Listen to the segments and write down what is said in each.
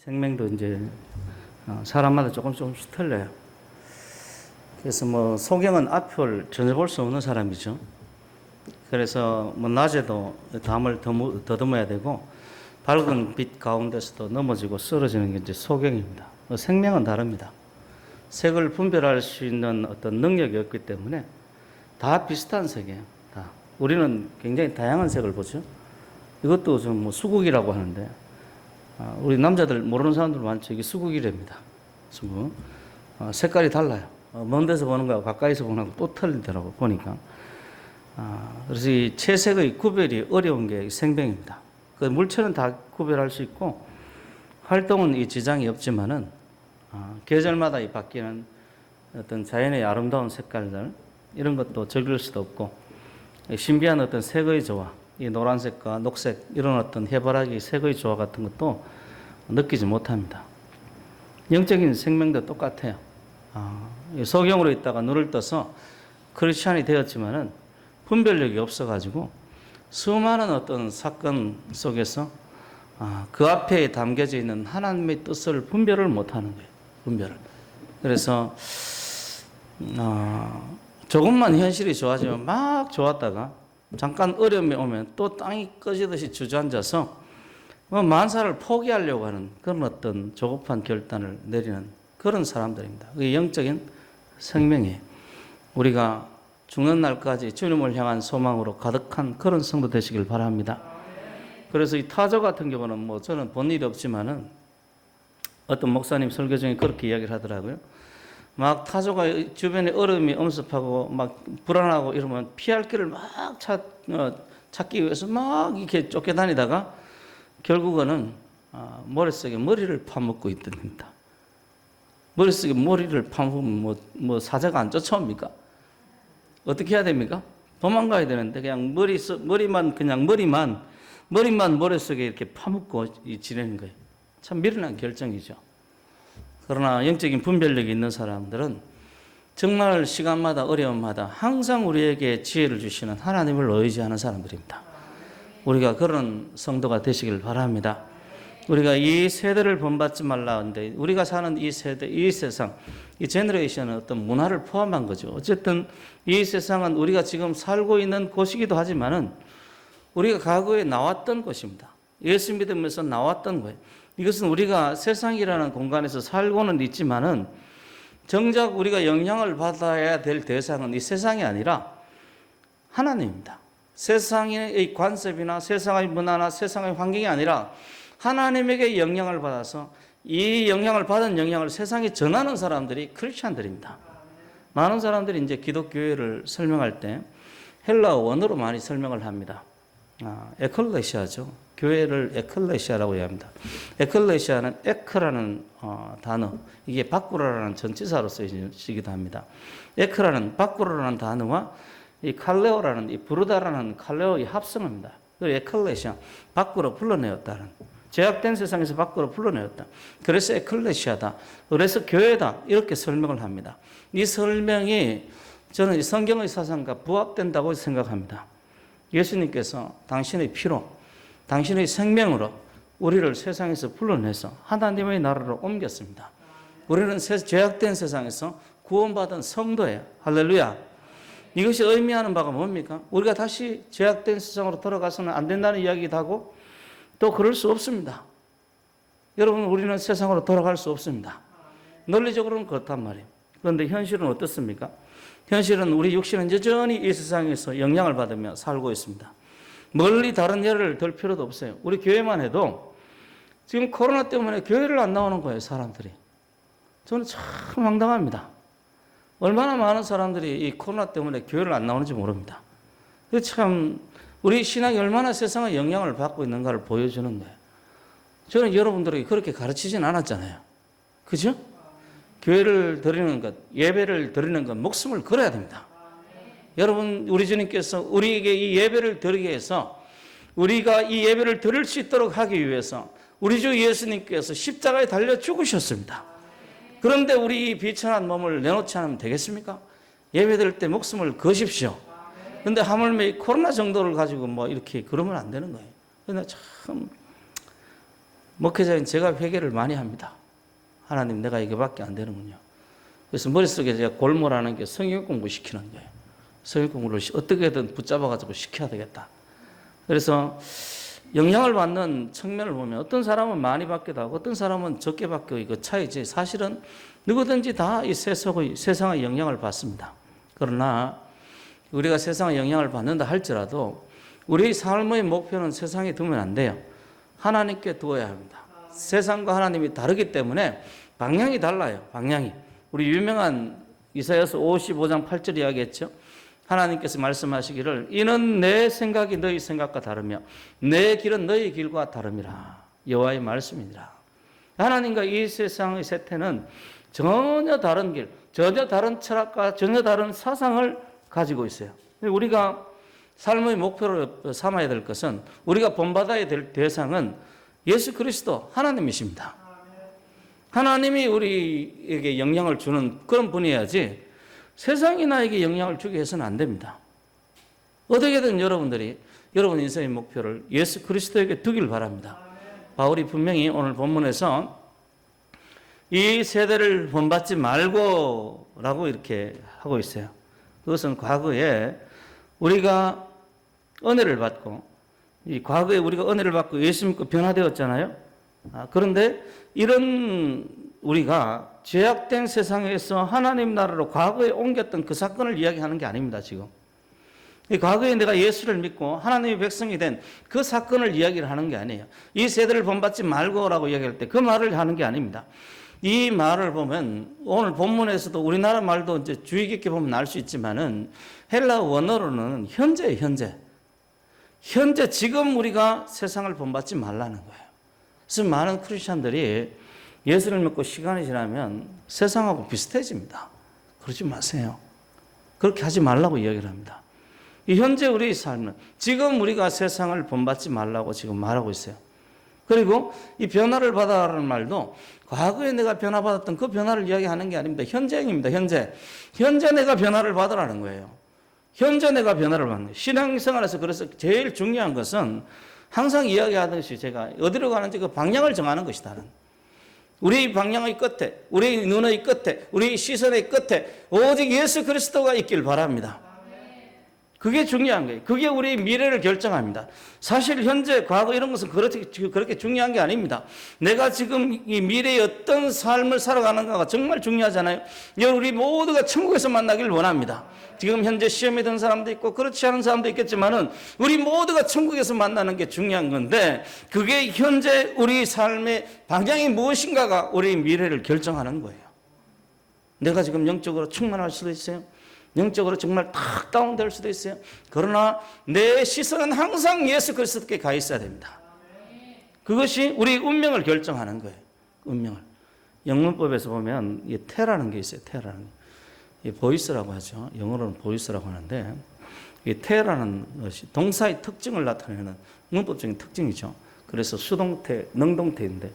생명도 이제 사람마다 조금씩 틀려요. 그래서 뭐 소경은 앞을 전혀 볼 수 없는 사람이죠. 그래서 뭐 낮에도 담을 더듬어야 되고 밝은 빛 가운데서도 넘어지고 쓰러지는 게 이제 소경입니다. 생명은 다릅니다. 색을 분별할 수 있는 어떤 능력이 없기 때문에 다 비슷한 색이에요. 다. 우리는 굉장히 다양한 색을 보죠. 이것도 좀 뭐 수국이라고 하는데 우리 남자들 모르는 사람들 많죠. 이게 수국이랍니다. 수국. 색깔이 달라요. 먼 데서 보는 거하고 가까이서 보는 거하고 또 틀리더라고 보니까. 그래서 이 채색의 구별이 어려운 게 생명입니다. 그 물체는 다 구별할 수 있고 활동은 이 지장이 없지만은 계절마다 이 바뀌는 어떤 자연의 아름다운 색깔들 이런 것도 즐길 수도 없고 신비한 어떤 색의 조화, 이 노란색과 녹색 이런 어떤 해바라기 색의 조화 같은 것도 느끼지 못합니다. 영적인 생명도 똑같아요. 소경으로 있다가 눈을 떠서 크리스찬이 되었지만은 분별력이 없어가지고 수많은 어떤 사건 속에서 그 앞에 담겨져 있는 하나님의 뜻을 분별을 못하는 거예요. 분별을. 그래서 조금만 현실이 좋아지면 막 좋았다가 잠깐 어려움이 오면 또 땅이 꺼지듯이 주저앉아서 만사를 포기하려고 하는 그런 어떤 조급한 결단을 내리는 그런 사람들입니다. 그게 영적인 생명이에요. 우리가 죽는 날까지 주님을 향한 소망으로 가득한 그런 성도 되시길 바랍니다. 그래서 이 타조 같은 경우는 뭐 저는 본 일이 없지만은 어떤 목사님 설교 중에 그렇게 이야기를 하더라고요. 막 타조가 주변에 얼음이 엄습하고 막 불안하고 이러면 피할 길을 막 찾기 위해서 막 이렇게 쫓겨다니다가 결국은 머릿속에 머리를 파묻고 있답니다. 머릿속에 머리를 파묻으면 뭐 사자가 안 쫓아옵니까? 어떻게 해야 됩니까? 도망가야 되는데 그냥 머리만 머릿속에 이렇게 파묻고 지내는 거예요. 참 미련한 결정이죠. 그러나 영적인 분별력이 있는 사람들은 정말 시간마다 어려움마다 항상 우리에게 지혜를 주시는 하나님을 의지하는 사람들입니다. 우리가 그런 성도가 되시길 바랍니다. 우리가 이 세대를 본받지 말라 하는데 우리가 사는 이 세대, 이 세상, 이 제너레이션은 어떤 문화를 포함한 거죠. 어쨌든 이 세상은 우리가 지금 살고 있는 곳이기도 하지만은 우리가 과거에 나왔던 곳입니다. 예수 믿으면서 나왔던 거예요. 이것은 우리가 세상이라는 공간에서 살고는 있지만은 정작 우리가 영향을 받아야 될 대상은 이 세상이 아니라 하나님입니다. 세상의 관습이나 세상의 문화나 세상의 환경이 아니라 하나님에게 영향을 받아서 이 영향을 받은 영향을 세상에 전하는 사람들이 크리스찬들입니다. 많은 사람들이 이제 기독교회를 설명할 때 헬라어 원어로 많이 설명을 합니다. 에클레시아죠. 교회를 에클레시아라고 합니다. 에클레시아는 에크라는 단어, 이게 바꾸라라는 전치사로 쓰이기도 합니다. 에크라는 바꾸라라는 단어와 이 칼레오라는 이 부르다라는 칼레오의 합성어입니다. 에클레시아, 밖으로 불러내었다는, 제약된 세상에서 밖으로 불러내었다. 그래서 에클레시아다. 그래서 교회다. 이렇게 설명을 합니다. 이 설명이 저는 성경의 사상과 부합된다고 생각합니다. 예수님께서 당신의 피로, 당신의 생명으로 우리를 세상에서 불러내서 하나님의 나라로 옮겼습니다. 우리는 죄악된 세상에서 구원받은 성도예요. 할렐루야. 이것이 의미하는 바가 뭡니까? 우리가 다시 죄악된 세상으로 돌아가서는 안 된다는 이야기도 하고 또 그럴 수 없습니다. 여러분, 우리는 세상으로 돌아갈 수 없습니다. 논리적으로는 그렇단 말이에요. 그런데 현실은 어떻습니까? 현실은 우리 육신은 여전히 이 세상에서 영향을 받으며 살고 있습니다. 멀리 다른 예를 들 필요도 없어요. 우리 교회만 해도 지금 코로나 때문에 교회를 안 나오는 거예요, 사람들이. 저는 참 황당합니다. 얼마나 많은 사람들이 이 코로나 때문에 교회를 안 나오는지 모릅니다. 참 우리 신앙이 얼마나 세상의 영향을 받고 있는가를 보여주는 거예요. 저는 여러분들에게 그렇게 가르치진 않았잖아요. 그죠? 교회를 드리는 것, 예배를 드리는 것, 목숨을 걸어야 됩니다. 여러분, 우리 주님께서 우리에게 이 예배를 드리기 위해서, 우리가 이 예배를 드릴 수 있도록 하기 위해서 우리 주 예수님께서 십자가에 달려 죽으셨습니다. 그런데 우리 이 비천한 몸을 내놓지 않으면 되겠습니까? 예배 드릴 때 목숨을 거십시오. 그런데 하물며 코로나 정도를 가지고 뭐 이렇게 그러면 안 되는 거예요. 그런데 참 목회자인 제가 회개를 많이 합니다. 하나님, 내가 이거밖에 안 되는군요. 그래서 머릿속에 제가 골몰하는 게 성경 공부 시키는 거예요. 성경 공부를 어떻게든 붙잡아가지고 시켜야 되겠다. 그래서 영향을 받는 측면을 보면 어떤 사람은 많이 받기도 하고 어떤 사람은 적게 받고 이거 차이지. 사실은 누구든지 다 이 세상의 영향을 받습니다. 그러나 우리가 세상의 영향을 받는다 할지라도 우리의 삶의 목표는 세상에 두면 안 돼요. 하나님께 두어야 합니다. 세상과 하나님이 다르기 때문에 방향이 달라요. 방향이. 우리 유명한 이사야서 55장 8절 이야기했죠. 하나님께서 말씀하시기를 이는 내 생각이 너희 생각과 다르며 내 길은 너희 길과 다름이라. 여호와의 말씀이니라. 하나님과 이 세상의 세태는 전혀 다른 길, 전혀 다른 철학과 전혀 다른 사상을 가지고 있어요. 우리가 삶의 목표로 삼아야 될 것은, 우리가 본받아야 될 대상은 예수 그리스도 하나님이십니다. 하나님이 우리에게 영향을 주는 그런 분이어야지 세상이 나에게 영향을 주게 해서는 안 됩니다. 어떻게든 여러분들이 여러분 인생의 목표를 예수 그리스도에게 두길 바랍니다. 바울이 분명히 오늘 본문에서 이 세대를 본받지 말고 라고 이렇게 하고 있어요. 그것은 과거에 우리가 은혜를 받고, 이 과거에 우리가 은혜를 받고 예수 믿고 변화되었잖아요. 그런데 이런 우리가 죄악된 세상에서 하나님 나라로 과거에 옮겼던 그 사건을 이야기하는 게 아닙니다, 지금. 이 과거에 내가 예수를 믿고 하나님의 백성이 된 그 사건을 이야기를 하는 게 아니에요. 이 세대를 본받지 말고라고 이야기할 때 그 말을 하는 게 아닙니다. 이 말을 보면 오늘 본문에서도 우리나라 말도 이제 주의 깊게 보면 알 수 있지만은 헬라 원어로는 현재예요, 현재. 현재 지금 우리가 세상을 본받지 말라는 거예요. 그래서 많은 크리스천들이 예수를 믿고 시간이 지나면 세상하고 비슷해집니다. 그러지 마세요. 그렇게 하지 말라고 이야기를 합니다. 이 현재 우리의 삶은 지금 우리가 세상을 본받지 말라고 지금 말하고 있어요. 그리고 이 변화를 받아라는 말도 과거에 내가 변화받았던 그 변화를 이야기하는 게 아닙니다. 현재입니다. 현재 내가 변화를 받으라는 거예요. 현재 내가 변화를 받는 거예요. 신앙생활에서 그래서 제일 중요한 것은 항상 이야기하듯이 제가 어디로 가는지 그 방향을 정하는 것이다. 우리의 방향의 끝에, 우리의 눈의 끝에, 우리의 시선의 끝에 오직 예수 그리스도가 있길 바랍니다. 그게 중요한 거예요. 그게 우리의 미래를 결정합니다. 사실 현재, 과거 이런 것은 그렇게 중요한 게 아닙니다. 내가 지금 이 미래의 어떤 삶을 살아가는가가 정말 중요하잖아요. 우리 모두가 천국에서 만나길 원합니다. 지금 현재 시험에 든 사람도 있고 그렇지 않은 사람도 있겠지만은 우리 모두가 천국에서 만나는 게 중요한 건데, 그게 현재 우리 삶의 방향이 무엇인가가 우리의 미래를 결정하는 거예요. 내가 지금 영적으로 충만할 수도 있어요. 영적으로 정말 탁 다운될 수도 있어요. 그러나 내 시선은 항상 예수 그리스도께 가 있어야 됩니다. 그것이 우리 운명을 결정하는 거예요. 운명을. 영문법에서 보면 이 태라는 게 있어요. 태라는 게. 보이스라고 하죠. 영어로는 보이스라고 하는데, 이 태라는 것이 동사의 특징을 나타내는 문법적인 특징이죠. 그래서 수동태, 능동태인데,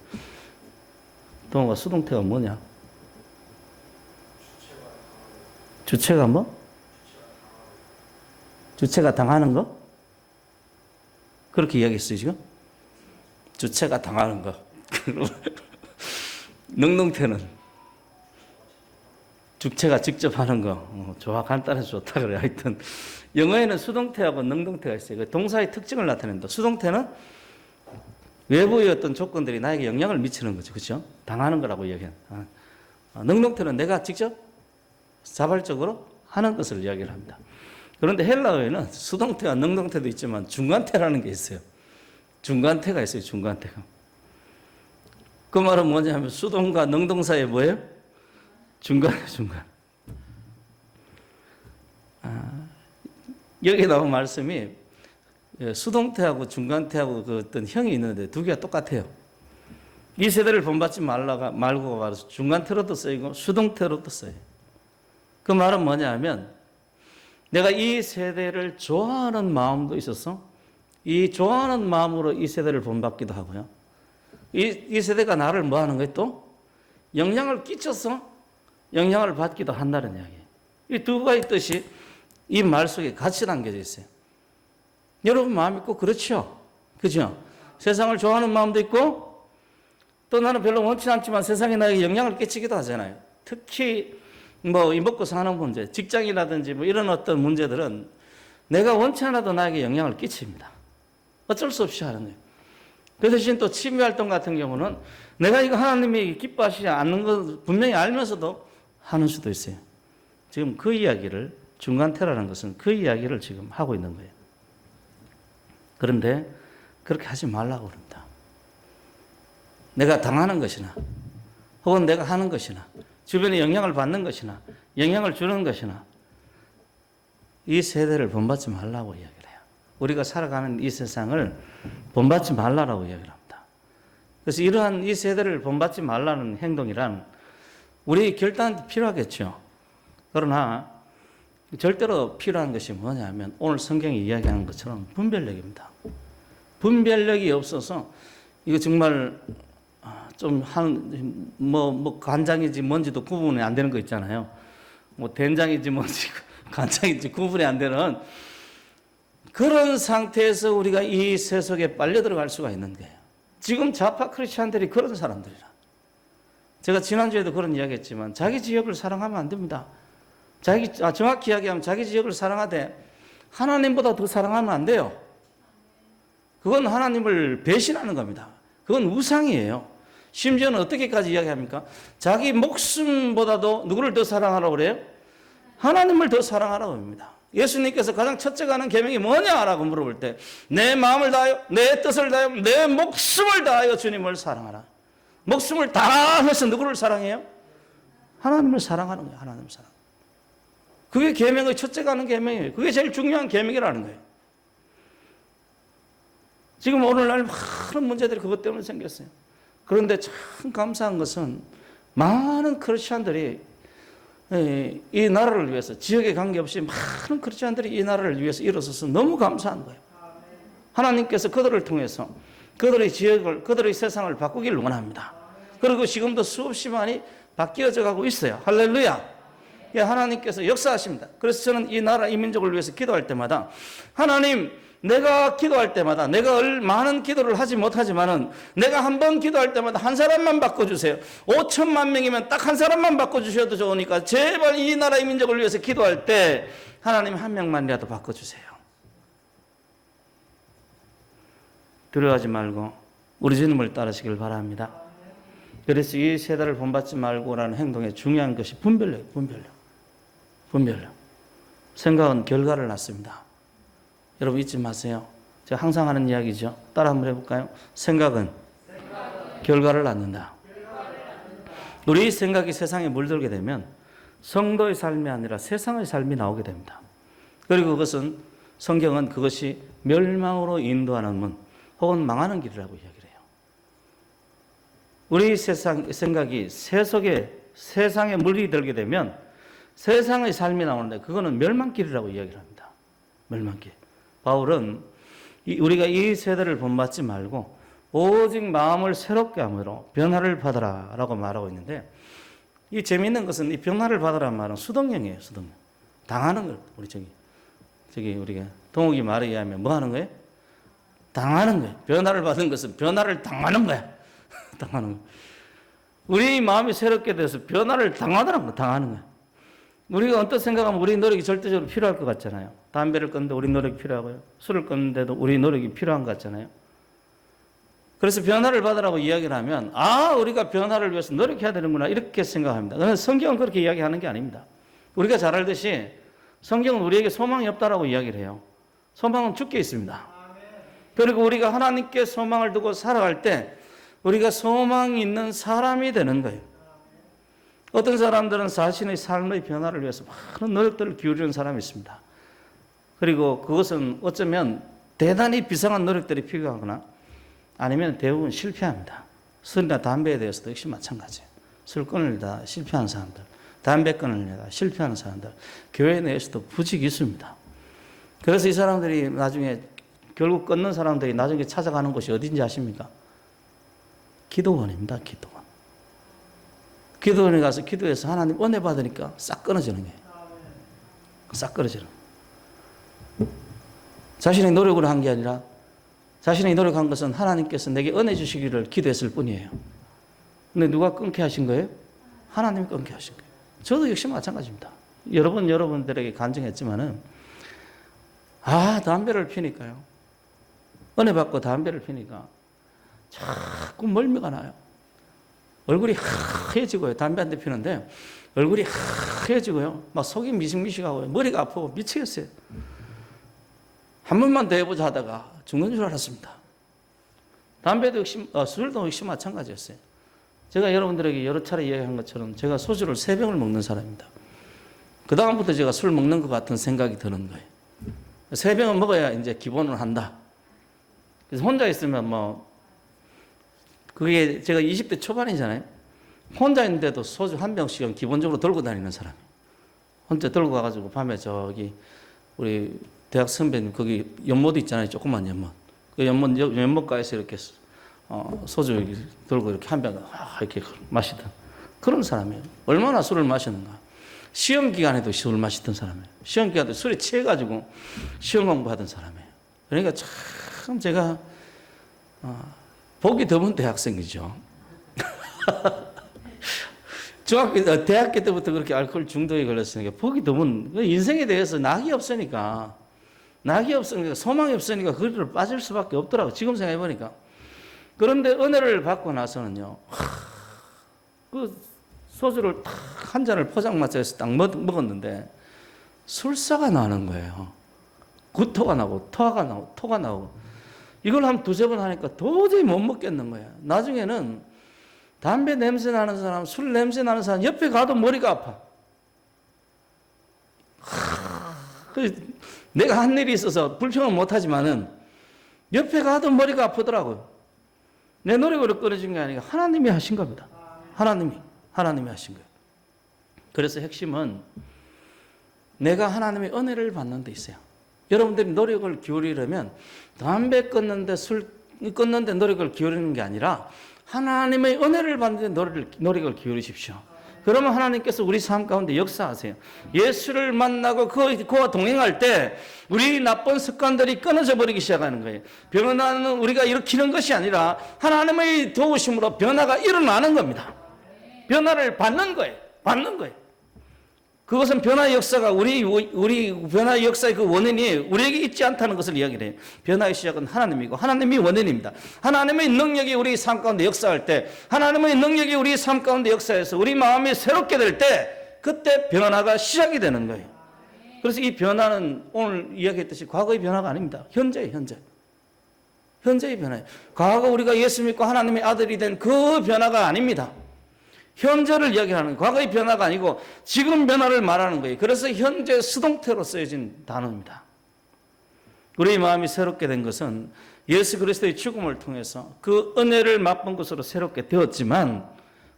동어가 수동태가 뭐냐? 주체가 뭐? 주체가 당하는 거? 그렇게 이야기했어요, 지금? 주체가 당하는 거. 능동태는 주체가 직접 하는 거. 좋아, 간단해서 좋다 그래. 하여튼 영어에는 수동태하고 능동태가 있어요. 동사의 특징을 나타낸다. 수동태는 외부의 어떤 조건들이 나에게 영향을 미치는 거죠. 그렇죠? 당하는 거라고 이야기해요. 능동태는 내가 직접 자발적으로 하는 것을 이야기를 합니다. 그런데 헬라어에는 수동태와 능동태도 있지만 중간태라는 게 있어요. 중간태가 있어요. 중간태가. 그 말은 뭐냐면 수동과 능동 사이에 뭐예요? 중간이에요. 중간. 여기 나온 말씀이 수동태하고 중간태하고 그 어떤 형이 있는데 두 개가 똑같아요. 이 세대를 본받지 말고 말해서 중간태로도 쓰이고 수동태로도 써요. 그 말은 뭐냐면 내가 이 세대를 좋아하는 마음도 있어서 이 좋아하는 마음으로 이 세대를 본받기도 하고요. 이 세대가 나를 뭐 하는 거예요? 또 영향을 끼쳐서 영향을 받기도 한다는 이야기예요. 이 두 가지 뜻이 이 말 속에 같이 담겨져 있어요. 여러분 마음이 꼭 그렇죠? 그죠? 세상을 좋아하는 마음도 있고 또 나는 별로 원치 않지만 세상에 나에게 영향을 끼치기도 하잖아요. 특히 뭐 이 먹고 사는 문제, 직장이라든지 뭐 이런 어떤 문제들은 내가 원치 않아도 나에게 영향을 끼칩니다. 어쩔 수 없이 하는 거예요. 그 대신 또 취미활동 같은 경우는 내가 이거 하나님이 기뻐하시지 않는 것 분명히 알면서도 하는 수도 있어요. 지금 그 이야기를, 중간태라는 것은 그 이야기를 지금 하고 있는 거예요. 그런데 그렇게 하지 말라고 그럽니다. 내가 당하는 것이나 혹은 내가 하는 것이나 주변에 영향을 받는 것이나 영향을 주는 것이나 이 세대를 본받지 말라고 이야기를 해요. 우리가 살아가는 이 세상을 본받지 말라고 이야기를 합니다. 그래서 이러한 이 세대를 본받지 말라는 행동이란 우리 결단이 필요하겠죠. 그러나 절대로 필요한 것이 뭐냐면 오늘 성경이 이야기하는 것처럼 분별력입니다. 분별력이 없어서 이거 정말 좀 간장인지 뭔지도 구분이 안 되는 거 있잖아요. 뭐 된장인지 뭔지 간장인지 구분이 안 되는 그런 상태에서 우리가 이 세속에 빨려 들어갈 수가 있는 거예요. 지금 좌파 크리스찬들이 그런 사람들이라. 제가 지난주에도 그런 이야기 했지만 자기 지역을 사랑하면 안 됩니다. 정확히 이야기하면 자기 지역을 사랑하되 하나님보다 더 사랑하면 안 돼요. 그건 하나님을 배신하는 겁니다. 그건 우상이에요. 심지어는 어떻게까지 이야기합니까? 자기 목숨보다도 누구를 더 사랑하라고 그래요? 하나님을 더 사랑하라고 합니다. 예수님께서 가장 첫째가 하는 계명이 뭐냐라고 물어볼 때 내 마음을 다하여 내 뜻을 다하여 내 목숨을 다하여 주님을 사랑하라. 목숨을 다해서 누구를 사랑해요? 하나님을 사랑하는 거예요. 하나님을 사랑. 그게 계명의 첫째가 하는 계명이에요. 그게 제일 중요한 계명이라는 거예요. 지금 오늘날 많은 문제들이 그것 때문에 생겼어요. 그런데 참 감사한 것은 많은 크리스찬들이 이 나라를 위해서 지역에 관계없이 많은 크리스찬들이 이 나라를 위해서 일어서서 너무 감사한 거예요. 하나님께서 그들을 통해서 그들의 지역을 그들의 세상을 바꾸기를 원합니다. 그리고 지금도 수없이 많이 바뀌어져 가고 있어요. 할렐루야. 예, 하나님께서 역사하십니다. 그래서 저는 이 나라 이 민족을 위해서 기도할 때마다 하나님 내가 기도할 때마다 내가 많은 기도를 하지 못하지만은 내가 한 번 기도할 때마다 한 사람만 바꿔주세요. 5천만 명이면 딱 한 사람만 바꿔주셔도 좋으니까 제발 이 나라 이 민족을 위해서 기도할 때 하나님 한 명만이라도 바꿔주세요. 두려워하지 말고 우리 주님을 따르시길 바랍니다. 그래서 이 세대를 본받지 말고라는 행동의 중요한 것이 분별력. 생각은 결과를 낳습니다. 여러분 잊지 마세요. 제가 항상 하는 이야기죠. 따라 한번 해볼까요? 생각은 결과를 낳는다. 우리 생각이 세상에 물들게 되면 성도의 삶이 아니라 세상의 삶이 나오게 됩니다. 그리고 그것은 성경은 그것이 멸망으로 인도하는 문 혹은 망하는 길이라고 이야기를 해요. 우리 생각이 세상에 물들게 되면 세상의 삶이 나오는데 그거는 멸망길이라고 이야기를 합니다. 멸망길. 바울은 우리가 이 세대를 본받지 말고 오직 마음을 새롭게 함으로 변화를 받으라 라고 말하고 있는데 이 재미있는 것은 이 변화를 받으라는 말은 수동형이에요. 수동형. 당하는 걸 저기 우리가 동욱이 말에 의하면 뭐 하는 거예요? 당하는 거예요. 변화를 받은 것은 변화를 당하는 거야. 당하는 거야. 우리 마음이 새롭게 돼서 변화를 당하는 거야. 우리가 언뜻 생각하면 우리 노력이 절대적으로 필요할 것 같잖아요. 담배를 끊는데 우리 노력이 필요하고요. 술을 끊는데도 우리 노력이 필요한 것 같잖아요. 그래서 변화를 받으라고 이야기를 하면 우리가 변화를 위해서 노력해야 되는구나 이렇게 생각합니다. 그런데 성경은 그렇게 이야기하는 게 아닙니다. 우리가 잘 알듯이 성경은 우리에게 소망이 없다라고 이야기를 해요. 소망은 주께 있습니다. 그리고 우리가 하나님께 소망을 두고 살아갈 때 우리가 소망이 있는 사람이 되는 거예요. 어떤 사람들은 자신의 삶의 변화를 위해서 많은 노력들을 기울이는 사람이 있습니다. 그리고 그것은 어쩌면 대단히 비상한 노력들이 필요하거나 아니면 대부분 실패합니다. 술이나 담배에 대해서도 역시 마찬가지예요. 술 끊으려다 실패하는 사람들, 담배 끊으려다 실패하는 사람들, 교회 내에서도 부직이 있습니다. 그래서 이 사람들이 나중에 결국 끊는 사람들이 나중에 찾아가는 곳이 어딘지 아십니까? 기도원입니다. 기도원. 기도원에 가서 기도해서 하나님 은혜 받으니까 싹 끊어지는 거예요. 싹 끊어지는 거예요. 자신의 노력으로 한 게 아니라 자신의 노력한 것은 하나님께서 내게 은혜 주시기를 기도했을 뿐이에요. 근데 누가 끊게 하신 거예요? 하나님이 끊게 하신 거예요. 저도 역시 마찬가지입니다. 여러분들에게 간증했지만은, 담배를 피니까요. 은혜 받고 담배를 피니까 자꾸 멀미가 나요. 얼굴이 하얘지고요. 담배 한 대 피는데 얼굴이 하얘지고요. 막 속이 미식미식하고요. 머리가 아프고 미치겠어요. 한 번만 더 해보자 하다가 죽는 줄 알았습니다. 담배도 역시, 술도 역시 마찬가지였어요. 제가 여러분들에게 여러 차례 이야기한 것처럼 제가 소주를 3병을 먹는 사람입니다. 그 다음부터 제가 술 먹는 것 같은 생각이 드는 거예요. 3병은 먹어야 이제 기본을 한다. 그래서 혼자 있으면 그게 제가 20대 초반이잖아요. 혼자 있는데도 소주 1병씩은 기본적으로 들고 다니는 사람이에요. 혼자 들고 가가지고 밤에 저기 우리 대학 선배님 거기 연못도 있잖아요. 조그만 연못. 그 연못가에서 이렇게 소주 들고 이렇게 1병 이렇게 마시던 그런 사람이에요. 얼마나 술을 마셨는가. 시험 기간에도 술을 마시던 사람이에요. 시험 기간에도 술에 취해가지고 시험 공부하던 사람이에요. 그러니까 참 제가 보기 드문 대학생이죠. 대학교 때부터 그렇게 알코올 중독에 걸렸으니까 보기 드문, 인생에 대해서 낙이 없으니까 소망이 없으니까 그리로 빠질 수밖에 없더라고. 지금 생각해보니까. 그런데 은혜를 받고 나서는요, 그 소주를 딱 한 잔을 포장마차에서 딱 먹었는데 술사가 나는 거예요. 구토가 나고 토가 나고 이걸 한 2-3번 하니까 도저히 못 먹겠는 거예요. 나중에는 담배 냄새 나는 사람, 술 냄새 나는 사람 옆에 가도 머리가 아파. 내가 한 일이 있어서 불평은 못하지만은 옆에 가도 머리가 아프더라고요. 내 노력으로 끊어진 게 아니라 하나님이 하신 겁니다. 하나님이 하신 거예요. 그래서 핵심은 내가 하나님의 은혜를 받는 데 있어요. 여러분들이 노력을 기울이려면 담배 끊는데 술 끊는데 노력을 기울이는 게 아니라 하나님의 은혜를 받는 데 노력을 기울이십시오. 그러면 하나님께서 우리 삶 가운데 역사하세요. 예수를 만나고 그와 동행할 때 우리 나쁜 습관들이 끊어져 버리기 시작하는 거예요. 변화는 우리가 일으키는 것이 아니라 하나님의 도우심으로 변화가 일어나는 겁니다. 변화를 받는 거예요. 그것은 변화의 역사가 우리 변화의 역사의 그 원인이 우리에게 있지 않다는 것을 이야기를 해요. 변화의 시작은 하나님이고 하나님이 원인입니다. 하나님의 능력이 우리 삶 가운데 역사할 때, 하나님의 능력이 우리 삶 가운데 역사해서 우리 마음이 새롭게 될 때, 그때 변화가 시작이 되는 거예요. 그래서 이 변화는 오늘 이야기했듯이 과거의 변화가 아닙니다. 현재의 변화예요. 과거 우리가 예수 믿고 하나님의 아들이 된 그 변화가 아닙니다. 현재를 이야기하는, 과거의 변화가 아니고 지금 변화를 말하는 거예요. 그래서 현재 수동태로 쓰여진 단어입니다. 우리 마음이 새롭게 된 것은 예수 그리스도의 죽음을 통해서 그 은혜를 맛본 것으로 새롭게 되었지만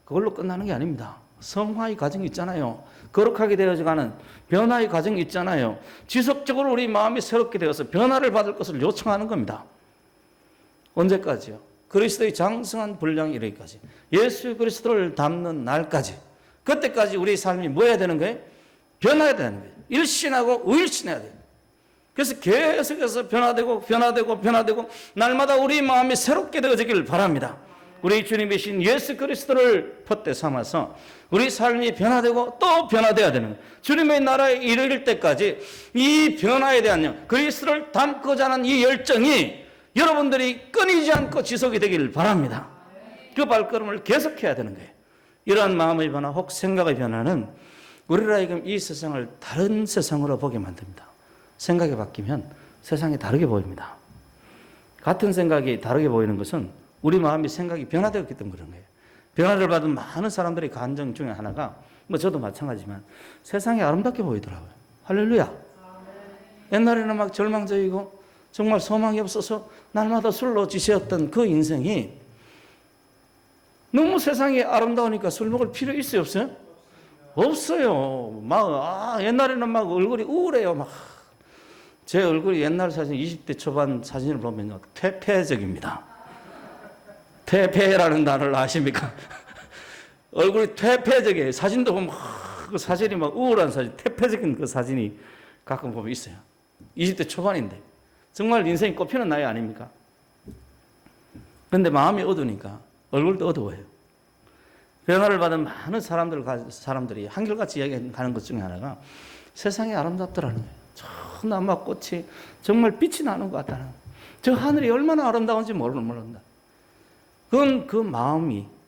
그걸로 끝나는 게 아닙니다. 성화의 과정이 있잖아요. 거룩하게 되어가는 변화의 과정이 있잖아요. 지속적으로 우리 마음이 새롭게 되어서 변화를 받을 것을 요청하는 겁니다. 언제까지요? 그리스도의 장성한 분량이 이르기까지, 예수 그리스도를 닮는 날까지, 그때까지 우리 삶이 뭐 해야 되는 거예요? 변화해야 되는 거예요. 일신하고 우일신해야 돼요. 그래서 계속해서 변화되고 날마다 우리 마음이 새롭게 되어지기를 바랍니다. 우리 주님이신 예수 그리스도를 폿대 삼아서 우리 삶이 변화되고 또 변화되어야 되는 거예요. 주님의 나라에 이르를 때까지 이 변화에 대한 그리스도를 닮고자 하는 이 열정이 여러분들이 끊이지 않고 지속이 되기를 바랍니다. 그 발걸음을 계속해야 되는 거예요. 이러한 마음의 변화 혹 생각의 변화는 우리를 하여금 이 세상을 다른 세상으로 보게 만듭니다. 생각이 바뀌면 세상이 다르게 보입니다. 같은 생각이 다르게 보이는 것은 우리 마음이 생각이 변화되었기 때문에 그런 거예요. 변화를 받은 많은 사람들의 감정 중에 하나가, 저도 마찬가지지만 세상이 아름답게 보이더라고요. 할렐루야. 옛날에는 막 절망적이고 정말 소망이 없어서 날마다 술로 지새웠던 그 인생이 너무 세상이 아름다우니까 술 먹을 필요 있어요, 없어요? 없어요. 옛날에는 막 얼굴이 우울해요. 제 얼굴이 옛날 사진, 20대 초반 사진을 보면 퇴폐적입니다. 퇴폐라는 단어를 아십니까? 얼굴이 퇴폐적이에요. 사진도 보면 그 사진이 막 우울한 사진, 퇴폐적인 그 사진이 가끔 보면 있어요. 20대 초반인데. 정말 인생이 꽃피는 나이 아닙니까? 그런데 마음이 어두우니까 얼굴도 어두워요. 변화를 받은 많은 사람들이 한결같이 이야기하는 것 중에 하나가 세상이 아름답더라는 거예요. 저 남아꽃이 정말 빛이 나는 것 같다는 거예요. 저 하늘이 얼마나 아름다운지 모른다. 그건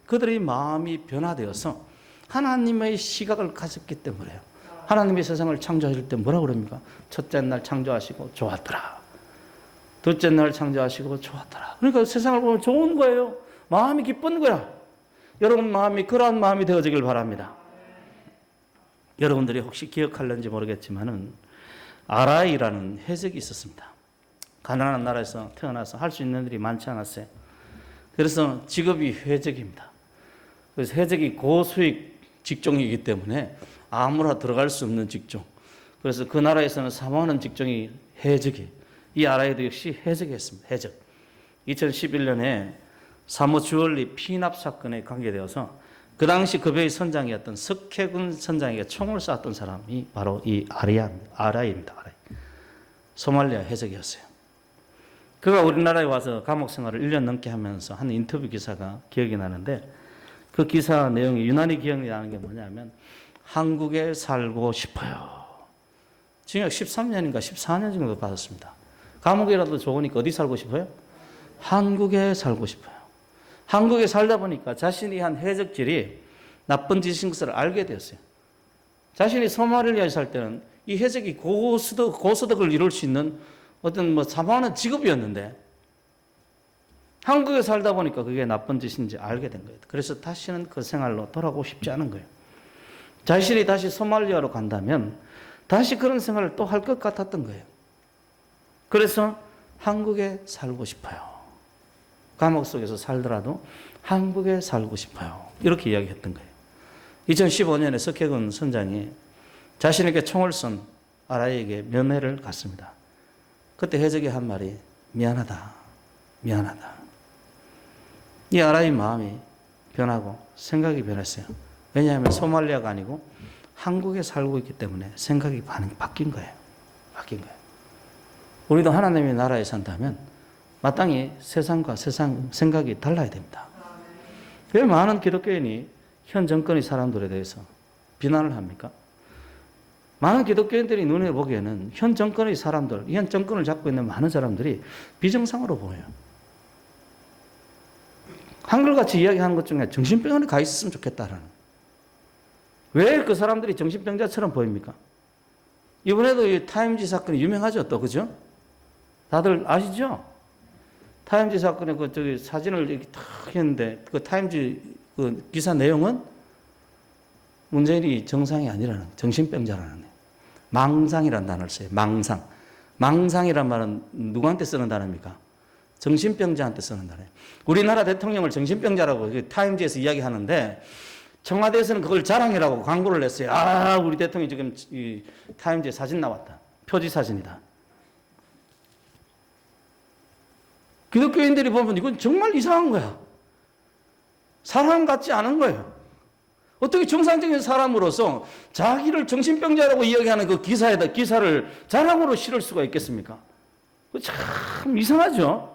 그들의 마음이 변화되어서 하나님의 시각을 가졌기 때문에요. 하나님이 세상을 창조하실 때 뭐라고 그럽니까? 첫째 날 창조하시고 좋았더라. 둘째 날 창조하시고 좋았더라. 그러니까 세상을 보면 좋은 거예요. 마음이 기쁜 거야. 여러분 마음이 그러한 마음이 되어지길 바랍니다. 여러분들이 혹시 기억할는지 모르겠지만은 아라이라는 해적이 있었습니다. 가난한 나라에서 태어나서 할 수 있는 일이 많지 않았어요. 그래서 직업이 해적입니다. 그래서 해적이 고수익 직종이기 때문에 아무나 들어갈 수 없는 직종. 그래서 그 나라에서는 사모하는 직종이 해적이에요. 이 아라이도 역시 해적이었습니다. 해적. 2011년에 사모 주얼리 피납 사건에 관계되어서 그 당시 그 배의 선장이었던 석해군 선장에게 총을 쐈던 사람이 바로 이 아라이입니다. 소말리아 해적이었어요. 그가 우리나라에 와서 감옥 생활을 1년 넘게 하면서 한 인터뷰 기사가 기억이 나는데 그 기사 내용이 유난히 기억이 나는 게 뭐냐면 한국에 살고 싶어요. 징역 13년인가 14년 정도 받았습니다. 감옥이라도 좋으니까 어디 살고 싶어요? 한국에 살고 싶어요. 한국에 살다 보니까 자신이 한 해적질이 나쁜 짓인 것을 알게 되었어요. 자신이 소말리아에 살 때는 이 해적이 고소득을 이룰 수 있는 어떤 사모하는 직업이었는데 한국에 살다 보니까 그게 나쁜 짓인지 알게 된 거예요. 그래서 다시는 그 생활로 돌아가고 싶지 않은 거예요. 자신이 다시 소말리아로 간다면 다시 그런 생활을 또 할 것 같았던 거예요. 그래서 한국에 살고 싶어요. 감옥 속에서 살더라도 한국에 살고 싶어요. 이렇게 이야기했던 거예요. 2015년에 석해군 선장이 자신에게 총을 쏜 아라이에게 면회를 갔습니다. 그때 해적이 한 말이 미안하다. 이 아라이 마음이 변하고 생각이 변했어요. 왜냐하면 소말리아가 아니고 한국에 살고 있기 때문에 생각이 바뀐 거예요. 우리도 하나님의 나라에 산다면 마땅히 세상과 세상 생각이 달라야 됩니다. 왜 많은 기독교인이 현 정권의 사람들에 대해서 비난을 합니까? 많은 기독교인들이 눈에 보기에는 현 정권의 사람들, 현 정권을 잡고 있는 많은 사람들이 비정상으로 보여요. 한글같이 이야기하는 것 중에 정신병원에 가 있었으면 좋겠다라는. 왜 그 사람들이 정신병자처럼 보입니까? 이번에도 이 타임지 사건이 유명하죠, 또 그죠? 다들 아시죠? 타임지 사건에 사진을 이렇게 탁 했는데 그 타임지 그 기사 내용은 문재인이 정상이 아니라는, 정신병자라는 거예요. 망상이라는 단어를 써요. 망상이란 말은 누구한테 쓰는 단어입니까? 정신병자한테 쓰는 단어예요. 우리나라 대통령을 정신병자라고 타임지에서 이야기하는데 청와대에서는 그걸 자랑이라고 광고를 냈어요. 아, 우리 대통령이 지금 이 타임지에 사진 나왔다. 표지 사진이다. 기독교인들이 보면 이건 정말 이상한 거야. 사람 같지 않은 거예요. 어떻게 정상적인 사람으로서 자기를 정신병자라고 이야기하는 그 기사를 자랑으로 실을 수가 있겠습니까? 참 이상하죠?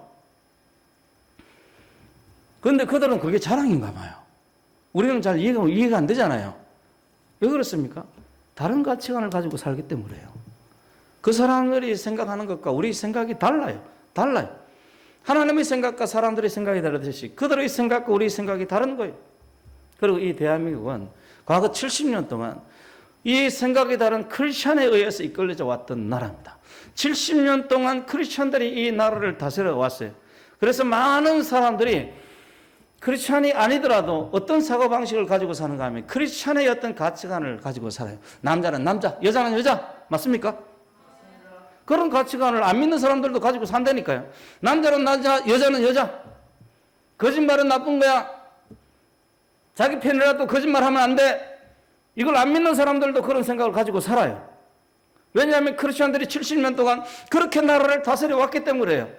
그런데 그들은 그게 자랑인가 봐요. 우리는 잘 이해가 안 되잖아요. 왜 그렇습니까? 다른 가치관을 가지고 살기 때문에요. 그 사람들이 생각하는 것과 우리 생각이 달라요. 하나님의 생각과 사람들의 생각이 다르듯이 그들의 생각과 우리 생각이 다른 거예요. 그리고 이 대한민국은 과거 70년 동안 이 생각이 다른 크리스천에 의해서 이끌려져 왔던 나라입니다. 70년 동안 크리스천들이 이 나라를 다스려 왔어요. 그래서 많은 사람들이 크리스천이 아니더라도 어떤 사고방식을 가지고 사는가 하면 크리스천의 어떤 가치관을 가지고 살아요. 남자는 남자, 여자는 여자. 맞습니까? 그런 가치관을 안 믿는 사람들도 가지고 산다니까요. 남자는 남자, 여자는 여자. 거짓말은 나쁜 거야. 자기 편이라도 거짓말하면 안 돼. 이걸 안 믿는 사람들도 그런 생각을 가지고 살아요. 왜냐하면 크리스천들이 70년 동안 그렇게 나라를 다스려 왔기 때문에요.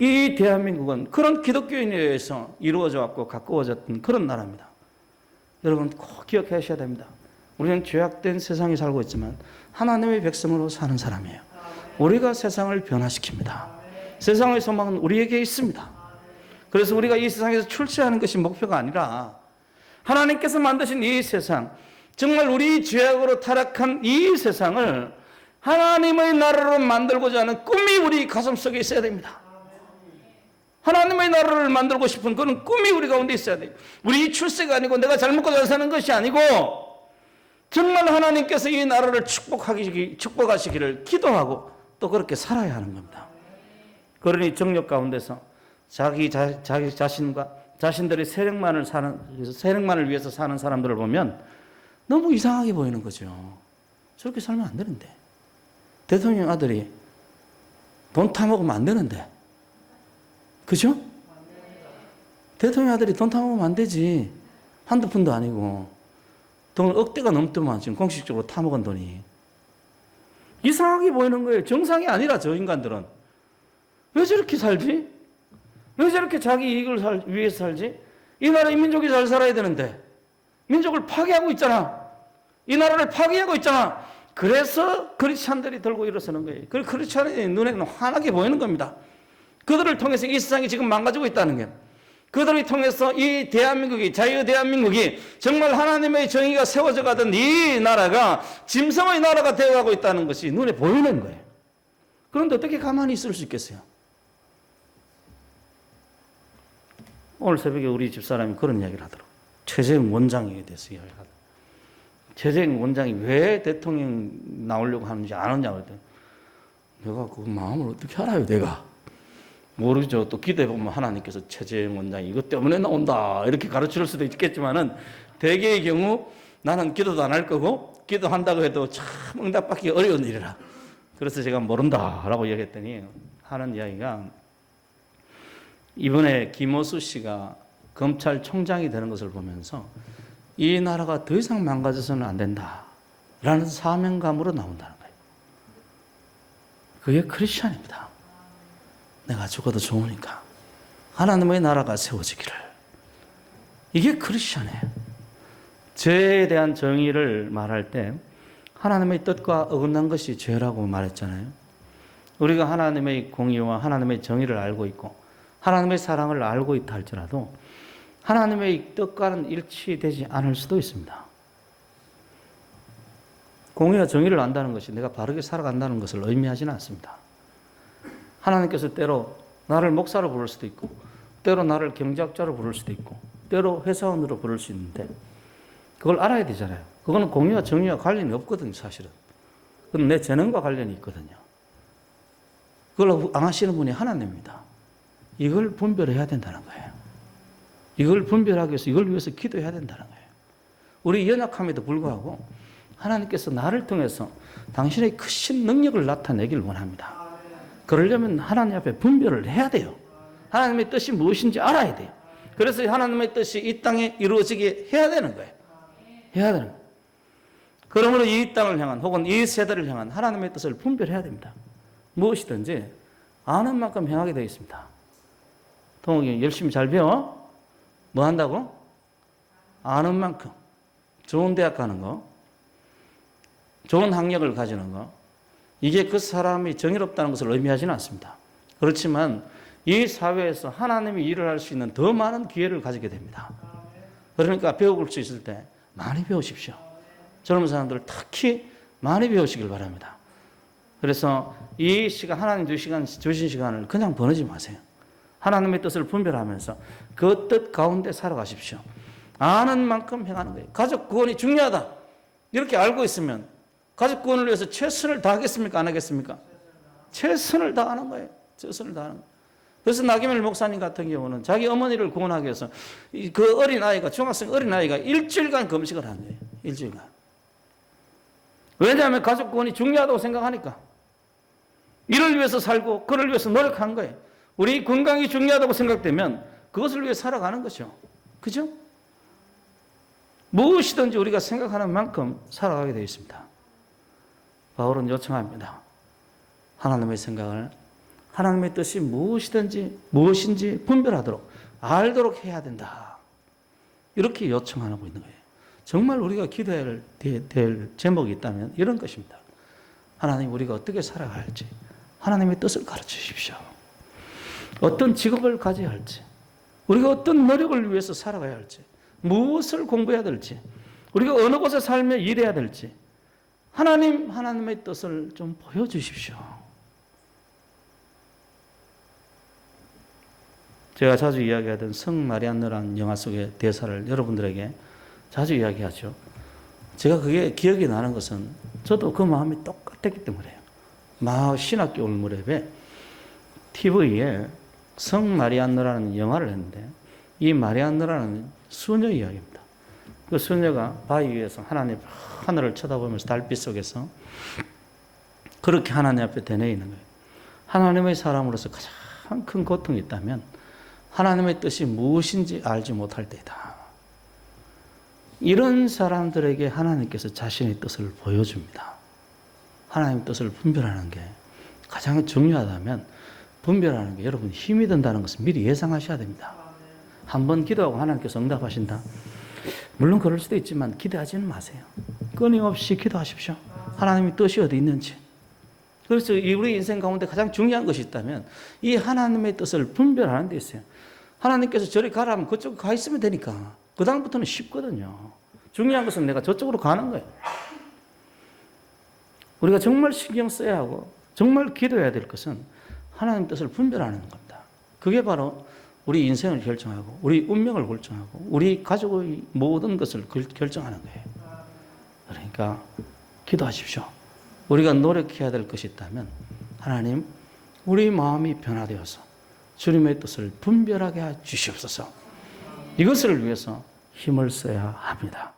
이 대한민국은 그런 기독교인에 의해서 이루어져 왔고 가꾸어졌던 그런 나라입니다. 여러분 꼭 기억하셔야 됩니다. 우리는 죄악된 세상에 살고 있지만 하나님의 백성으로 사는 사람이에요. 우리가 세상을 변화시킵니다. 세상의 소망은 우리에게 있습니다. 그래서 우리가 이 세상에서 출세하는 것이 목표가 아니라 하나님께서 만드신 이 세상, 정말 우리 죄악으로 타락한 이 세상을 하나님의 나라로 만들고자 하는 꿈이 우리 가슴속에 있어야 됩니다. 하나님의 나라를 만들고 싶은 그런 꿈이 우리 가운데 있어야 돼요. 우리 출세가 아니고 내가 잘 먹고 잘 사는 것이 아니고 정말 하나님께서 이 나라를 축복하시기를 기도하고 또 그렇게 살아야 하는 겁니다. 그러니 정욕 가운데서 자기 자신과 자신들의 세력만을 위해서 사는 사람들을 보면 너무 이상하게 보이는 거죠. 저렇게 살면 안 되는데. 대통령 아들이 돈 타먹으면 안 되는데. 그죠? 대통령 아들이 돈 타먹으면 안 되지. 한두 푼도 아니고. 돈을 억대가 넘더만 지금 공식적으로 타먹은 돈이. 이상하게 보이는 거예요. 정상이 아니라 저 인간들은. 왜 저렇게 살지? 왜 저렇게 자기 이익을 위해서 살지? 이 나라 이 민족이 잘 살아야 되는데 민족을 파괴하고 있잖아. 이 나라를 파괴하고 있잖아. 그래서 크리스찬들이 들고 일어서는 거예요. 그 크리스찬의 눈에는 환하게 보이는 겁니다. 그들을 통해서 이 세상이 지금 망가지고 있다는 게, 그들을 통해서 이 대한민국이, 자유 대한민국이 정말 하나님의 정의가 세워져 가던 이 나라가 짐승의 나라가 되어가고 있다는 것이 눈에 보이는 거예요. 그런데 어떻게 가만히 있을 수 있겠어요? 오늘 새벽에 우리 집사람이 그런 이야기를 하더라고요. 최재형 원장에 대해서 이야기를 하더라고요. 최재형 원장이 왜 대통령 나오려고 하는지 아느냐고 그랬더니 내가 그 마음을 어떻게 알아요, 내가? 모르죠. 또 기도해보면 하나님께서 최재형 원장이 이것 때문에 나온다 이렇게 가르칠 수도 있겠지만은 대개의 경우 나는 기도도 안 할 거고 기도한다고 해도 참 응답받기 어려운 일이라. 그래서 제가 모른다라고 얘기했더니 하는 이야기가 이번에 김호수 씨가 검찰총장이 되는 것을 보면서 이 나라가 더 이상 망가져서는 안 된다라는 사명감으로 나온다는 거예요. 그게 크리스천입니다. 내가 죽어도 좋으니까 하나님의 나라가 세워지기를. 이게 크리스천이에요. 죄에 대한 정의를 말할 때 하나님의 뜻과 어긋난 것이 죄라고 말했잖아요. 우리가 하나님의 공의와 하나님의 정의를 알고 있고 하나님의 사랑을 알고 있다 할지라도 하나님의 뜻과는 일치되지 않을 수도 있습니다. 공의와 정의를 안다는 것이 내가 바르게 살아간다는 것을 의미하지는 않습니다. 하나님께서 때로 나를 목사로 부를 수도 있고 때로 나를 경제학자로 부를 수도 있고 때로 회사원으로 부를 수 있는데 그걸 알아야 되잖아요. 그거는 공의와 정의와 관련이 없거든요, 사실은. 그건 내 재능과 관련이 있거든요. 그걸 앙하시는 분이 하나님입니다. 이걸 분별해야 된다는 거예요. 이걸 분별하기 위해서 이걸 위해서 기도해야 된다는 거예요. 우리 연약함에도 불구하고 하나님께서 나를 통해서 당신의 크신 능력을 나타내기를 원합니다. 그러려면 하나님 앞에 분별을 해야 돼요. 하나님의 뜻이 무엇인지 알아야 돼요. 그래서 하나님의 뜻이 이 땅에 이루어지게 해야 되는 거예요. 해야 되는 거예요. 그러므로 이 땅을 향한 혹은 이 세대를 향한 하나님의 뜻을 분별해야 됩니다. 무엇이든지 아는 만큼 행하게 되어 있습니다. 동욱이 열심히 잘 배워? 뭐 한다고? 아는 만큼. 좋은 대학 가는 거, 좋은 학력을 가지는 거, 이게 그 사람이 정의롭다는 것을 의미하지는 않습니다. 그렇지만 이 사회에서 하나님이 일을 할 수 있는 더 많은 기회를 가지게 됩니다. 그러니까 배울 수 있을 때 많이 배우십시오. 젊은 사람들 특히 많이 배우시길 바랍니다. 그래서 이 시간, 하나님 주신 시간을 그냥 보내지 마세요. 하나님의 뜻을 분별하면서 그 뜻 가운데 살아가십시오. 아는 만큼 행하는 거예요. 가족 구원이 중요하다. 이렇게 알고 있으면 가족 구원을 위해서 최선을 다하겠습니까? 안 하겠습니까? 최선을 다하는 거예요. 최선을 다하는 거예요. 그래서 나경일 목사님 같은 경우는 자기 어머니를 구원하기 위해서 그 어린아이가, 중학생 어린아이가 일주일간 금식을 한 거예요. 일주일간. 왜냐하면 가족 구원이 중요하다고 생각하니까. 이를 위해서 살고 그를 위해서 노력한 거예요. 우리 건강이 중요하다고 생각되면 그것을 위해 살아가는 거죠. 그죠? 무엇이든지 우리가 생각하는 만큼 살아가게 되어 있습니다. 바울은 요청합니다. 하나님의 생각을, 하나님의 뜻이 무엇인지 분별하도록 알도록 해야 된다. 이렇게 요청하고 있는 거예요. 정말 우리가 기도해야 될 제목이 있다면 이런 것입니다. 하나님, 우리가 어떻게 살아가야 할지 하나님의 뜻을 가르쳐 주십시오. 어떤 직업을 가져야 할지 우리가 어떤 노력을 위해서 살아가야 할지, 무엇을 공부해야 될지, 우리가 어느 곳에 살며 일해야 될지 하나님의 뜻을 좀 보여주십시오. 제가 자주 이야기하던 성 마리안느라는 영화 속의 대사를 여러분들에게 자주 이야기하죠. 제가 그게 기억이 나는 것은 저도 그 마음이 똑같았기 때문에요. 막 신학교 무렵에 TV에 성 마리안느라는 영화를 했는데 이 마리안느라는 수녀 이야기입니다. 그 수녀가 바위 위에서 하늘을 쳐다보면서 달빛 속에서 그렇게 하나님 앞에 되뇌이는 거예요. 하나님의 사람으로서 가장 큰 고통이 있다면 하나님의 뜻이 무엇인지 알지 못할 때이다. 이런 사람들에게 하나님께서 자신의 뜻을 보여줍니다. 하나님의 뜻을 분별하는 게 가장 중요하다면 분별하는 게 여러분 힘이 든다는 것을 미리 예상하셔야 됩니다. 한번 기도하고 하나님께서 응답하신다. 물론 그럴 수도 있지만 기대하지는 마세요. 끊임없이 기도하십시오. 하나님의 뜻이 어디 있는지. 그래서 우리 인생 가운데 가장 중요한 것이 있다면 이 하나님의 뜻을 분별하는 데 있어요. 하나님께서 저리 가라면 그쪽 가 있으면 되니까 그 다음부터는 쉽거든요. 중요한 것은 내가 저쪽으로 가는 거예요. 우리가 정말 신경 써야 하고 정말 기도해야 될 것은 하나님 뜻을 분별하는 겁니다. 그게 바로 우리 인생을 결정하고 우리 운명을 결정하고 우리 가족의 모든 것을 결정하는 거예요. 그러니까 기도하십시오. 우리가 노력해야 될 것이 있다면 하나님 우리 마음이 변화되어서 주님의 뜻을 분별하게 해 주시옵소서. 이것을 위해서 힘을 써야 합니다.